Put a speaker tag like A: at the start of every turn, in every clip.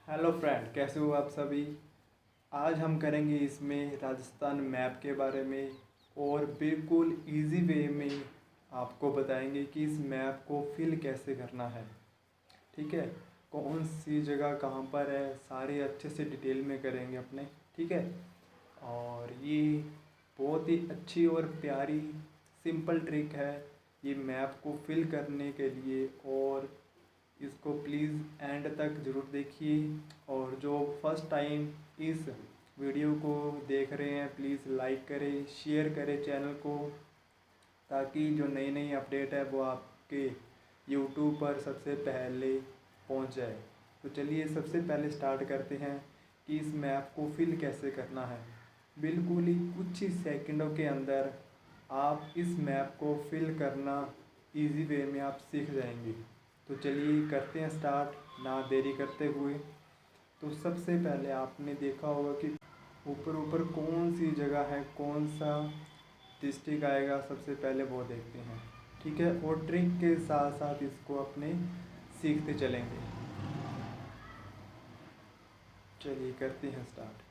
A: Hello friend, कैसे हो आप सभी। आज हम करेंगे इसमें राजस्थान मैप के बारे में और बिल्कुल इजी वे में आपको बताएंगे कि इस मैप को फिल कैसे करना है। ठीक है, कौन सी जगह कहाँ पर है, सारे अच्छे से डिटेल में करेंगे अपने। ठीक है, और ये बहुत ही अच्छी और प्यारी सिंपल ट्रिक है ये मैप को फिल करने के लिए। और इसको प्लीज़ एंड तक ज़रूर देखिए। और जो फर्स्ट टाइम इस वीडियो को देख रहे हैं प्लीज़ लाइक करें, शेयर करें चैनल को, ताकि जो नई नई अपडेट है वो आपके यूट्यूब पर सबसे पहले पहुंच जाए। तो चलिए सबसे पहले स्टार्ट करते हैं कि इस मैप को फिल कैसे करना है। बिल्कुल ही कुछ ही सेकंडों के अंदर आप इस मैप को फिल करना इजी वे में आप सीख जाएंगे। तो चलिए करते हैं स्टार्ट, ना देरी करते हुए। तो सबसे पहले आपने देखा होगा कि ऊपर ऊपर कौन सी जगह है, कौन सा डिस्ट्रिक्ट आएगा, सबसे पहले वो देखते हैं। ठीक है, और ट्रिक के साथ साथ इसको अपने सीखते चलेंगे। चलिए करते हैं स्टार्ट।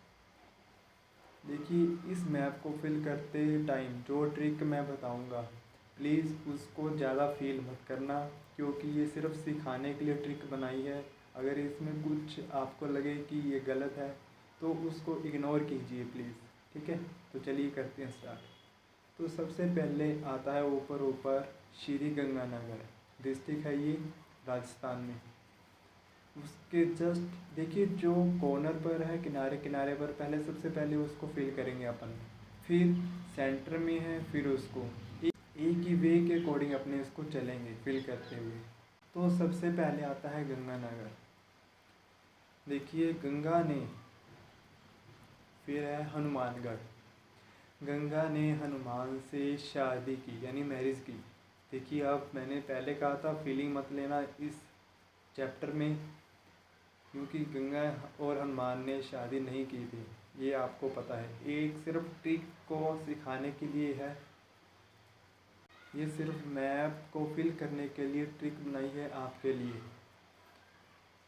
A: देखिए, इस मैप को फिल करते टाइम जो ट्रिक मैं बताऊंगा प्लीज़ उसको ज़्यादा फील मत करना, क्योंकि ये सिर्फ सिखाने के लिए ट्रिक बनाई है। अगर इसमें कुछ आपको लगे कि ये गलत है तो उसको इग्नोर कीजिए प्लीज़। ठीक है, तो चलिए करते हैं स्टार्ट। तो सबसे पहले आता है ऊपर ऊपर श्री गंगानगर डिस्ट्रिक्ट है ये, राजस्थान में। उसके जस्ट देखिए जो कॉर्नर पर है, किनारे किनारे पर पहले सबसे पहले उसको फिल करेंगे अपन। फिर सेंटर में है, फिर उसको एक ही वे के अकॉर्डिंग अपने इसको चलेंगे फिल करते हुए। तो सबसे पहले आता है गंगानगर। देखिए गंगा ने, फिर है हनुमानगढ़। गंगा ने हनुमान से शादी की यानी मैरिज की। देखिए अब मैंने पहले कहा था फीलिंग मत लेना इस चैप्टर में, क्योंकि गंगा और हनुमान ने शादी नहीं की थी, ये आपको पता है। एक सिर्फ ट्रिक को सिखाने के लिए है, ये सिर्फ मैप को फिल करने के लिए ट्रिक बनाई है आपके लिए।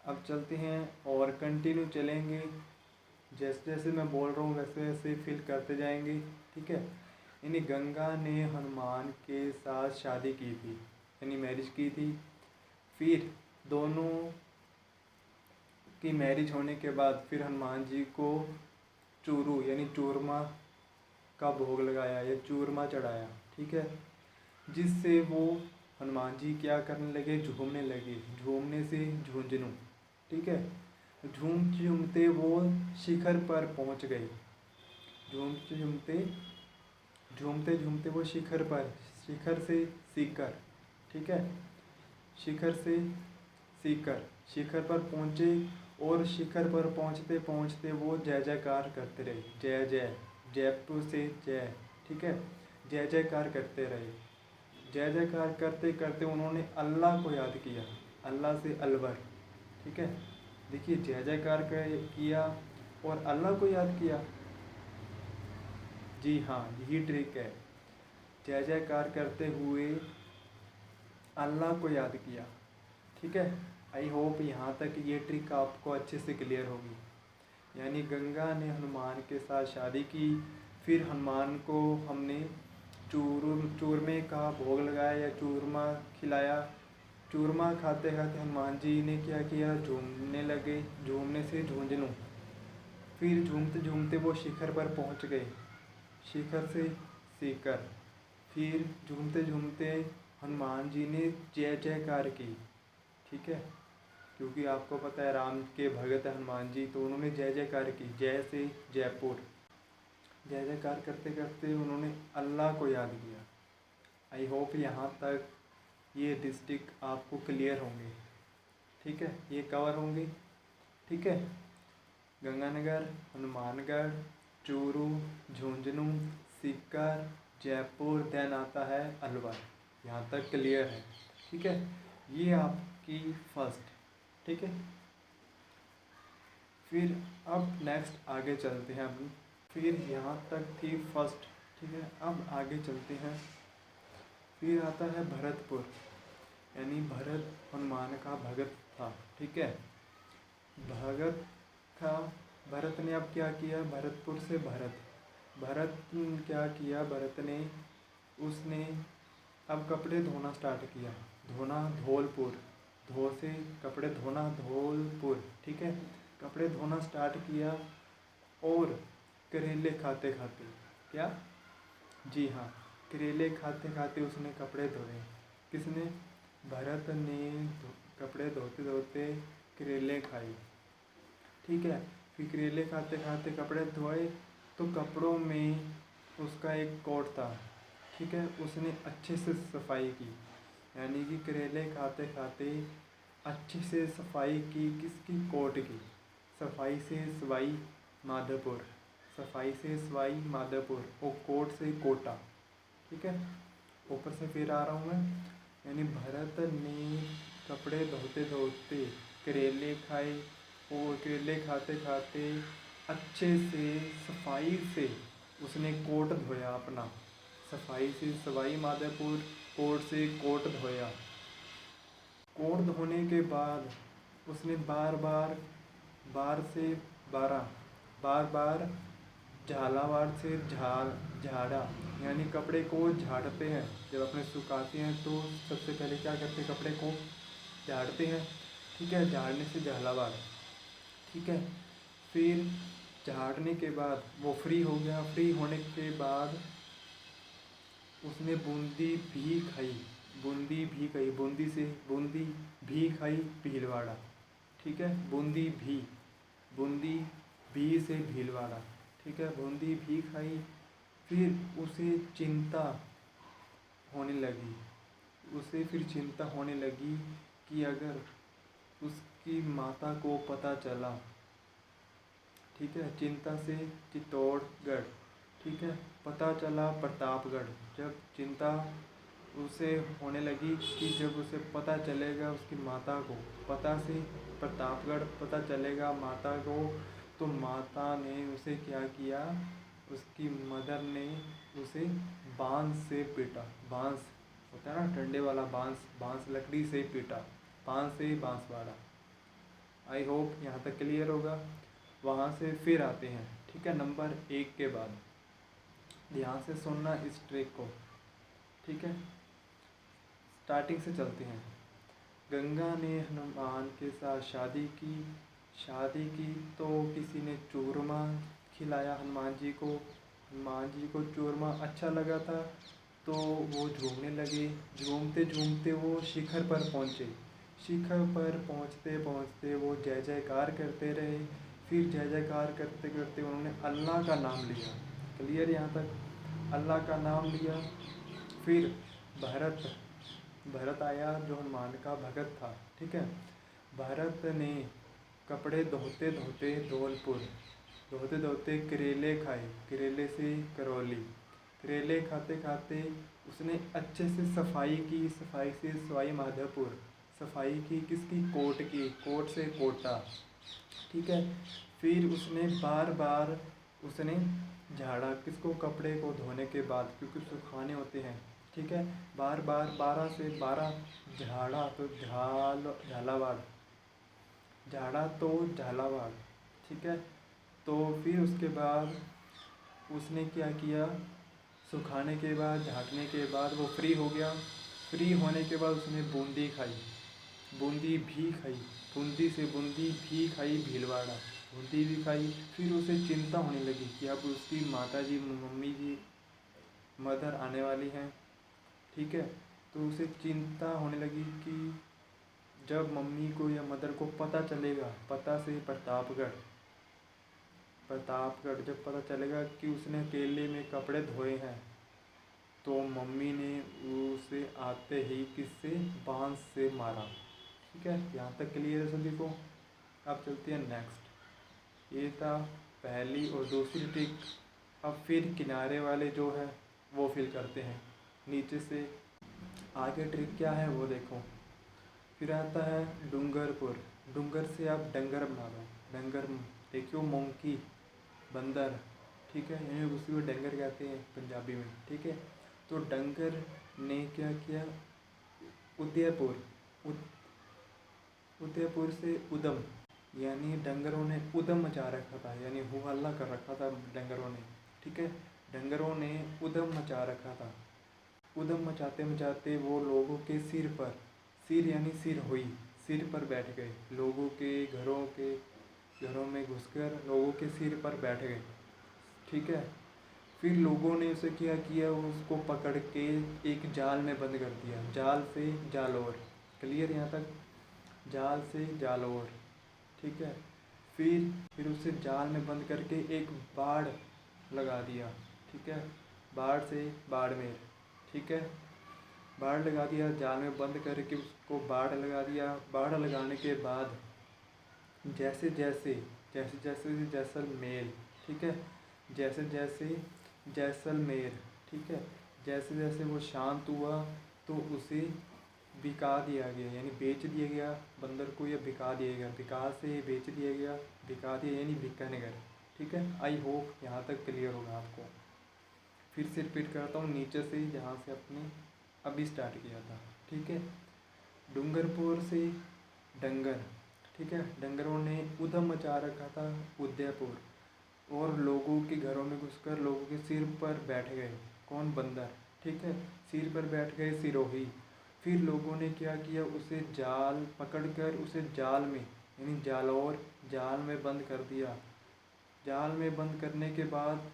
A: अब चलते हैं और कंटिन्यू चलेंगे, जैसे जैसे मैं बोल रहा हूँ वैसे वैसे फिल करते जाएंगे। ठीक है, यानी गंगा ने हनुमान के साथ शादी की थी यानी मैरिज की थी। फिर दोनों की मैरिज होने के बाद फिर हनुमान जी को चूरू यानी चूरमा का भोग लगाया या चूरमा चढ़ाया। ठीक है, जिससे वो हनुमान जी क्या करने लगे, झूमने लगे। झूमने से झुंझुनू। ठीक है, झूम झूमते वो शिखर पर पहुंच गए। झूमते झूमते झूमते झूमते वो शिखर पर, शिखर से सीकर। ठीक है, शिखर से सीकर शिखर पर पहुँचे। और शिखर पर पहुँचते पहुँचते वो जय जयकार करते रहे। जय जय, जयपुर से जय। ठीक है, जय जयकार करते रहे। जय जयकार करते करते उन्होंने अल्लाह को याद किया, अल्लाह से अलवर। ठीक है, देखिए जय जयकार किया और अल्लाह को याद किया। जी हाँ, यही ट्रिक है। जय जयकार करते हुए अल्लाह को याद किया। ठीक है, आई होप यहाँ तक ये ट्रिक आपको अच्छे से क्लियर होगी। यानी गंगा ने हनुमान के साथ शादी की, फिर हनुमान को हमने चूरमे का भोग लगाया या चूरमा खिलाया। चूरमा खाते खाते हनुमान जी ने क्या किया, झूमने लगे। झूमने से झुंझुनू। फिर झूमते झूमते वो शिखर पर पहुंच गए। शिखर से सीकर। फिर झूमते झूमते हनुमान जी ने जय जयकार की। ठीक है, क्योंकि आपको पता है राम के भगत है हनुमान जी, तो उन्होंने जय जयकार की। जय से जयपुर। जय जयकार करते करते उन्होंने अल्लाह को याद किया। आई होप यहाँ तक ये डिस्ट्रिक्ट आपको क्लियर होंगे। ठीक है, ये कवर होंगे। ठीक है, गंगानगर, हनुमानगढ़, चूरू, झुंझुनू, सीकर, जयपुर, देन आता है अलवर। यहाँ तक क्लियर है। ठीक है, ये आपकी फर्स्ट। ठीक है, फिर अब नेक्स्ट आगे चलते हैं हम। फिर यहाँ तक थी फर्स्ट। ठीक है, अब आगे चलते हैं। फिर आता है भरतपुर, यानी भरत हनुमान का भगत था। ठीक है, भगत था। भरत ने अब क्या किया, भरतपुर से भरत क्या किया, भरत ने उसने अब कपड़े धोना स्टार्ट किया। धोना धौलपुर, धो से कपड़े धोना धौलपुर, ठीक है। कपड़े धोना स्टार्ट किया और करेले खाते खाते, क्या, जी हाँ, करेले खाते खाते उसने कपड़े धोए। किसने, भरत ने कपड़े धोते धोते करेले खाए, ठीक है। फिर करेले खाते खाते कपड़े धोए तो कपड़ों में उसका एक कोट था, ठीक है। उसने अच्छे से सफाई की, यानी कि करेले खाते खाते अच्छे से सफाई की। किसकी, कोट की। सफाई से सवाई माधोपुर, सफाई से सवाई माधोपुर और कोट से कोटा, ठीक है। ऊपर से फिर आ रहा हूँ मैं, यानी भरत ने कपड़े धोते धोते करेले खाए और करेले खाते खाते अच्छे से सफाई से उसने कोट धोया अपना। सफाई से सवाई माधोपुर, कोट से कोट धोया। कोट धोने के बाद उसने बार बार, बार से 12, बार बार झालावाड़ से झाड़ा, यानी कपड़े को झाड़ते हैं। जब अपने सुखाते हैं तो सबसे पहले क्या करते हैं, कपड़े को झाड़ते हैं, ठीक है। झाड़ने से झालावाड़, ठीक है। फिर झाड़ने के बाद वो फ्री हो गया। फ्री होने के बाद उसने बूंदी भी खाई, बूंदी भी खाई, बूंदी भी खाई भीलवाड़ा, ठीक है। बूंदी भी से भीलवाड़ा, ठीक है। बूंदी भी खाई। फिर उसे चिंता होने लगी, कि अगर उसकी माता को पता चला, ठीक है। चिंता से चित्तौड़गढ़, ठीक है। पता चला प्रतापगढ़। जब चिंता उसे होने लगी कि जब उसे पता चलेगा उसकी माता को, पता से प्रतापगढ़ पता चलेगा माता को, तो माता ने उसे क्या किया, उसकी मदर ने उसे बांस से पीटा। बांस होता है ना, डंडे वाला बांस, बांस लकड़ी से पीटा, बांस से बांसवाड़ा। आई होप यहाँ तक क्लियर होगा। वहाँ से फिर आते हैं, ठीक है, नंबर 1 के बाद। ध्यान से सुनना इस ट्रिक को, ठीक है। स्टार्टिंग से चलते हैं। गंगा ने हनुमान के साथ शादी की। तो किसी ने चूरमा खिलाया हनुमान जी को। हनुमान जी को चूरमा अच्छा लगा था तो वो झूमने लगे। झूमते झूमते वो शिखर पर पहुँचे। शिखर पर पहुँचते पहुँचते वो जय जयकार करते रहे। फिर जय जयकार करते करते उन्होंने अल्लाह का नाम लिया। क्लियर यहाँ तक, अल्लाह का नाम लिया। फिर भरत आया जो हनुमान का भगत था, ठीक है। भरत ने कपड़े धोते धोते धौलपुर, धोते धोते करेले खाए, करेले से करौली। करेले खाते खाते उसने अच्छे से सफाई की। सफाई से सवाई माधोपुर, सफाई की। किसकी, कोट की। कोट से कोटा, ठीक है। फिर उसने बार बार उसने झाड़ा। किसको, कपड़े को धोने के बाद, क्योंकि सुखाने होते हैं, ठीक है। बार बार 12 से 12 झाड़ा तो झालावाड़, झाड़ा तो झालावाड़, ठीक है। तो फिर उसके बाद उसने क्या किया, सुखाने के बाद, झाड़ने के बाद वो फ्री हो गया। फ्री होने के बाद उसने बूंदी खाई, बूंदी भी खाई। बूंदी से बूंदी भी खाई भीलवाड़ा, बूंदी भी खाई। फिर उसे चिंता होने लगी कि अब उसकी माता जी, मम्मी जी, मदर आने वाली हैं, ठीक है। तो उसे चिंता होने लगी कि जब मम्मी को या मदर को पता चलेगा, पता से प्रतापगढ़, जब पता चलेगा कि उसने अकेले में कपड़े धोए हैं, तो मम्मी ने उसे आते ही किससे, बांस से मारा, ठीक है। यहाँ तक क्लियर है सभी को। अब चलते हैं नेक्स्ट। ये था पहली और दूसरी ट्रिक। अब फिर किनारे वाले जो है वो फिल करते हैं नीचे से। आगे ट्रिक क्या है वो देखो। फिर आता है डूंगरपुर। डूंगर से आप डंगर बना लो। डंगर देखियो, मोंकी, बंदर, ठीक है। यानी उसी को डंगर कहते हैं पंजाबी में, ठीक है। तो डंगर ने क्या किया, उदयपुर, उदयपुर से उदम, यानी डंगरों ने उद्यम मचा रखा था, यानी हो हल्ला कर रखा था डंगरों ने। ठीक है, डंगरों ने उद्यम मचा रखा था। उद्यम मचाते मचाते वो लोगों के सिर पर, सिर यानी सिर हुई, सिर पर बैठ गए। लोगों के घरों में घुसकर लोगों के सिर पर बैठ गए। ठीक है, फिर लोगों ने उसे क्या किया, उसको पकड़ के एक जाल में बंद कर दिया। जाल से जालौर, क्लियर यहाँ तक? जाल से जालौर। ठीक है, फिर उसे जाल में बंद करके एक बाड़ लगा दिया। ठीक है, बाढ़ से बाड़मेर। ठीक है, बाड़ लगा दिया, जाल में बंद करके उसको बाड़ लगा दिया। बाड़ लगाने के बाद जैसे जैसे जैसलमेर, ठीक है, जैसे जैसे जैसलमेर, ठीक है, जैसे जैसे वो शांत हुआ तो उसे बिका दिया गया, यानी बेच दिया गया बंदर को, या बिका दिया गया, बिका से बेच दिया गया, बिका दिया यानी बीकानेर। ठीक है, आई होप यहाँ तक क्लियर होगा आपको। फिर से रिपीट करता हूँ नीचे से, जहाँ से अपने अभी स्टार्ट किया था। ठीक है, डूंगरपुर से डंगर। ठीक है, डंगरों ने उधम मचा रखा था उदयपुर, और लोगों के घरों में घुसकर लोगों के सिर पर बैठ गए। कौन? बंदर। ठीक है, सिर पर बैठ गए सिरोही। फिर लोगों ने क्या किया, उसे जाल पकड़कर उसे जाल में यानी जालौर, जाल में बंद कर दिया। जाल में बंद करने के बाद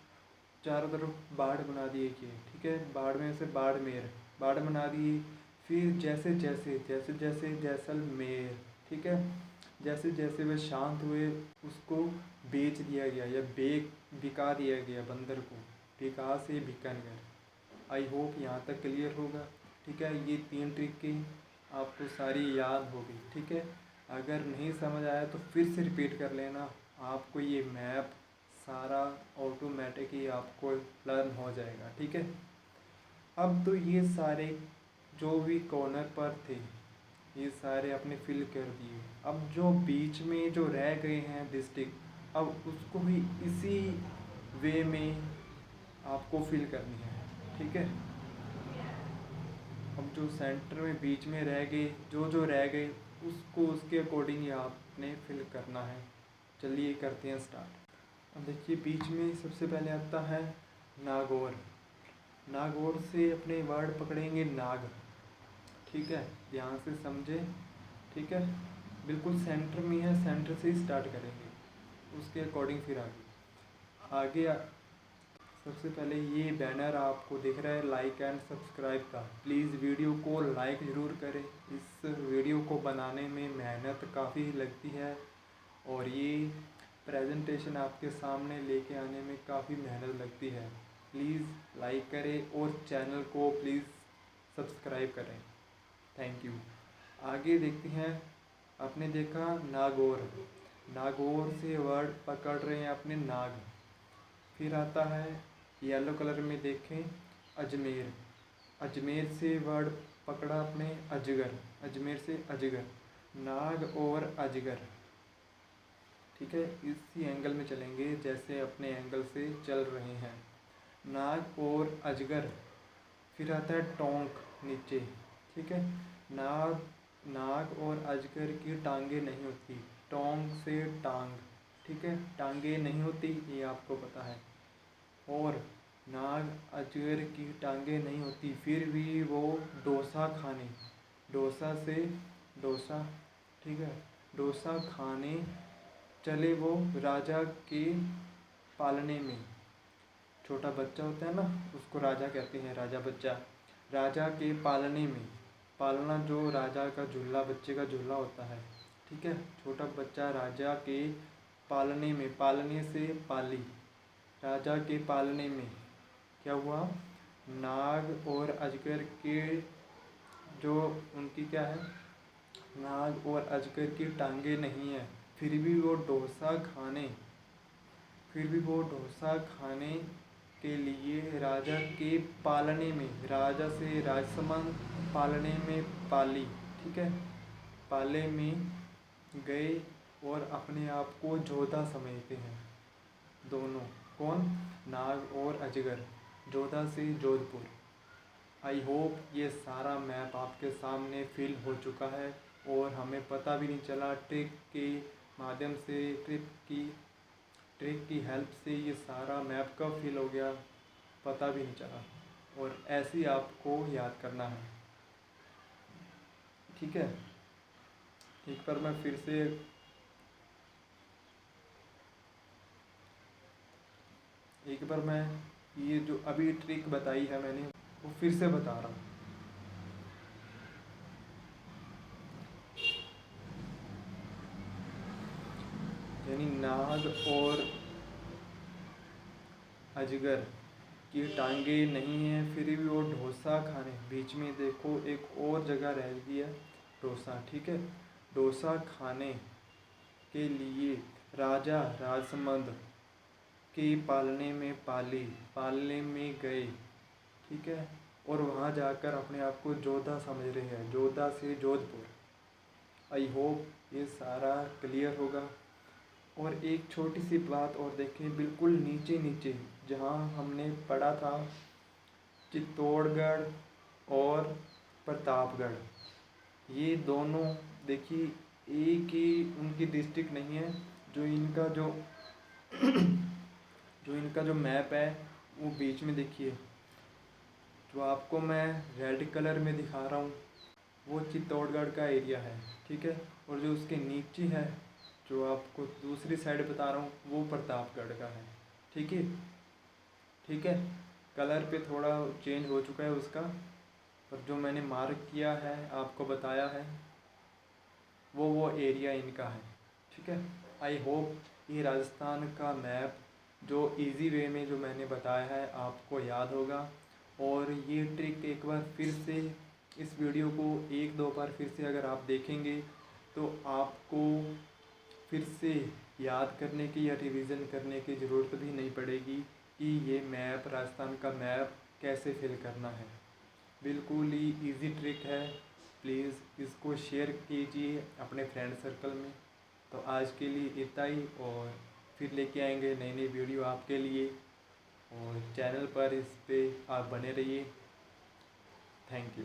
A: चारों तरफ बाढ़ बना दिए किए। ठीक है, बाढ़ में से बाड़मेर, बाढ़ बना दी। फिर जैसे जैसे जैसलमेर। ठीक है, जैसे जैसे वे शांत हुए उसको बेच दिया गया, या बिका दिया गया बंदर को, बिका से बीकानेर। आई होप यहाँ तक क्लियर होगा। ठीक है, ये 3 ट्रिकें आपको सारी याद होगी। ठीक है, अगर नहीं समझ आया तो फिर से रिपीट कर लेना, आपको ये मैप सारा ऑटोमेटिक ही आपको लर्न हो जाएगा। ठीक है, अब तो ये सारे जो भी कॉर्नर पर थे ये सारे आपने फिल कर दिए। अब जो बीच में जो रह गए हैं डिस्ट्रिक्ट, अब उसको भी इसी वे में आपको फिल करनी है। ठीक है, अब जो सेंटर में बीच में रह गए, जो रह गए उसको उसके अकॉर्डिंग ही आपने फिल करना है। चलिए करते हैं स्टार्ट। अब देखिए, बीच में सबसे पहले आता है नागौर। नागौर से अपने वर्ड पकड़ेंगे नाग। ठीक है, ध्यान से समझे। ठीक है, बिल्कुल सेंटर में है, सेंटर से ही स्टार्ट करेंगे, उसके अकॉर्डिंग फिर आगे सबसे पहले ये बैनर आपको दिख रहा है लाइक एंड सब्सक्राइब का, प्लीज़ वीडियो को लाइक ज़रूर करें। इस वीडियो को बनाने में मेहनत काफ़ी लगती है, और ये प्रेजेंटेशन आपके सामने लेके आने में काफ़ी मेहनत लगती है। प्लीज़ लाइक करें और चैनल को प्लीज़ सब्सक्राइब करें। Thank you. आगे देखते हैं, आपने देखा नागौर, नागौर से वर्ड पकड़ रहे हैं अपने नाग। फिर आता है येलो कलर में देखें अजमेर, अजमेर से वर्ड पकड़ा आपने अजगर, अजमेर से अजगर, नाग और अजगर। ठीक है, इसी एंगल में चलेंगे जैसे अपने एंगल से चल रहे हैं, नाग और अजगर। फिर आता है टोंक नीचे। ठीक है, नाग और अजगर की टांगे नहीं होती, टोंक से टांग। ठीक है, टांगे नहीं होती, ये आपको पता है। और नाग अजगर की टांगे नहीं होती, फिर भी वो डोसा खाने, डोसा से डोसा, ठीक है, डोसा खाने चले वो राजा के पालने में। छोटा बच्चा होता है ना, उसको राजा कहते हैं, राजा बच्चा। राजा के पालने में, पालना जो राजा का झूला, बच्चे का झूला होता है। ठीक है, छोटा बच्चा राजा के पालने में, पालने से पाली, राजा के पालने में क्या हुआ, नाग और अजगर के जो उनकी क्या है, नाग और अजगर की टांगे नहीं है, फिर भी वो डोसा खाने, फिर भी वो डोसा खाने के लिए राजा के पालने में, राजा से राजसमंद, पालने में पाली, ठीक है, पाले में गए और अपने आप को जोधा समझते हैं दोनों। कौन? नाग और अजगर, जोधा से जोधपुर। आई होप ये सारा मैप आपके सामने फिल हो चुका है और हमें पता भी नहीं चला ट्रिक के माध्यम से ट्रिक की हेल्प से ये सारा मैप कब फिल हो गया पता भी नहीं चला। और ऐसे ही आपको याद करना है, ठीक है। एक बार मैं फिर से ये जो अभी ट्रिक बताई है मैंने वो फिर से बता रहा हूँ। यानी नाग और अजगर की टांगे नहीं हैं फिर भी वो डोसा खाने, बीच में देखो एक और जगह रह गई है डोसा, ठीक है। डोसा खाने के लिए राजा राजसमंद के पालने में गए, ठीक है। और वहाँ जाकर अपने आप को जोधा समझ रहे हैं, जोधा से जोधपुर। आई होप ये सारा क्लियर होगा। और एक छोटी सी बात और देखें, बिल्कुल नीचे नीचे जहाँ हमने पढ़ा था चित्तौड़गढ़ और प्रतापगढ़, ये दोनों देखिए एक ही उनकी डिस्ट्रिक्ट नहीं है। जो इनका जो मैप है वो बीच में देखिए, जो आपको मैं रेड कलर में दिखा रहा हूँ वो चित्तौड़गढ़ का एरिया है, ठीक है। और जो उसके नीचे है जो आपको दूसरी साइड बता रहा हूँ वो प्रतापगढ़ का है, ठीक है। ठीक है, कलर पे थोड़ा चेंज हो चुका है उसका, पर जो मैंने मार्क किया है आपको बताया है वो एरिया इनका है, ठीक है। आई होप ये राजस्थान का मैप जो इजी वे में जो मैंने बताया है आपको याद होगा। और ये ट्रिक एक बार फिर से इस वीडियो को एक दो बार फिर से अगर आप देखेंगे तो आपको फिर से याद करने की या रिवीजन करने की ज़रूरत भी नहीं पड़ेगी कि ये मैप राजस्थान का मैप कैसे फिल करना है। बिल्कुल ही इजी ट्रिक है, प्लीज़ इसको शेयर कीजिए अपने फ्रेंड सर्कल में। तो आज के लिए इतना ही, और फिर लेके आएंगे नई नई वीडियो आपके लिए, और चैनल पर इस पे आप बने रहिए। Thank you.